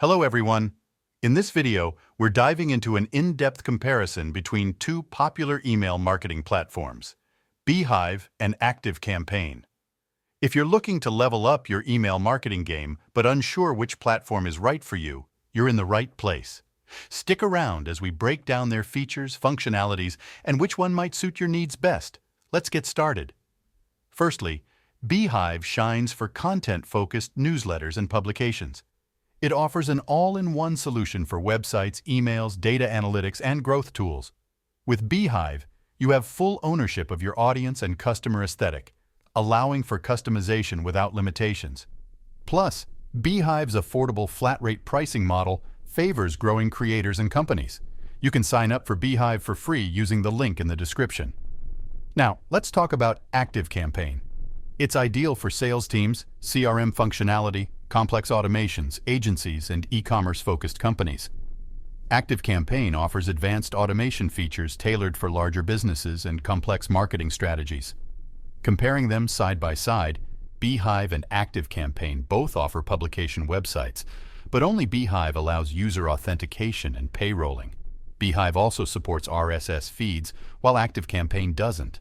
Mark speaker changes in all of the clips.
Speaker 1: Hello everyone. In this video, we're diving into an in-depth comparison between two popular email marketing platforms, Beehiiv and ActiveCampaign. If you're looking to level up your email marketing game but unsure which platform is right for you, you're in the right place. Stick around as we break down their features, functionalities, and which one might suit your needs best. Let's get started. Firstly, Beehiiv shines for content-focused newsletters and publications. It offers an all-in-one solution for websites, emails, data analytics, and growth tools. With Beehiiv, you have full ownership of your audience and customer aesthetic, allowing for customization without limitations. Plus, Beehiiv's affordable flat-rate pricing model favors growing creators and companies. You can sign up for Beehiiv for free using the link in the description. Now, let's talk about ActiveCampaign. It's ideal for sales teams, CRM functionality, complex automations, agencies, and e-commerce-focused companies. ActiveCampaign offers advanced automation features tailored for larger businesses and complex marketing strategies. Comparing them side by side, Beehiiv and ActiveCampaign both offer publication websites, but only Beehiiv allows user authentication and payrolling. Beehiiv also supports RSS feeds, while ActiveCampaign doesn't.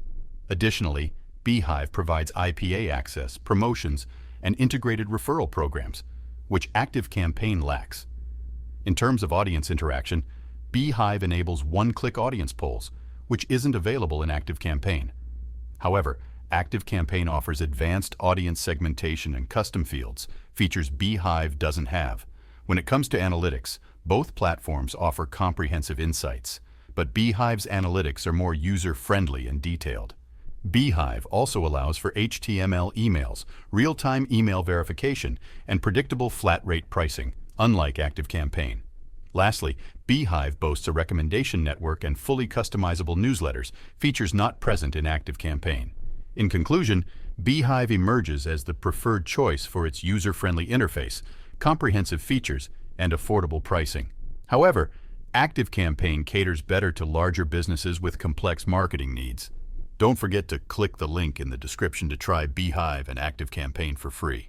Speaker 1: Additionally, Beehiiv provides IPA access, promotions, and integrated referral programs, which ActiveCampaign lacks. In terms of audience interaction, Beehiiv enables one-click audience polls, which isn't available in ActiveCampaign. However, ActiveCampaign offers advanced audience segmentation and custom fields, features Beehiiv doesn't have. When it comes to analytics, both platforms offer comprehensive insights, but Beehiiv's analytics are more user-friendly and detailed. Beehiiv also allows for HTML emails, real-time email verification, and predictable flat-rate pricing, unlike ActiveCampaign. Lastly, Beehiiv boasts a recommendation network and fully customizable newsletters, features not present in ActiveCampaign. In conclusion, Beehiiv emerges as the preferred choice for its user-friendly interface, comprehensive features, and affordable pricing. However, ActiveCampaign caters better to larger businesses with complex marketing needs. Don't forget to click the link in the description to try Beehiiv and ActiveCampaign for free.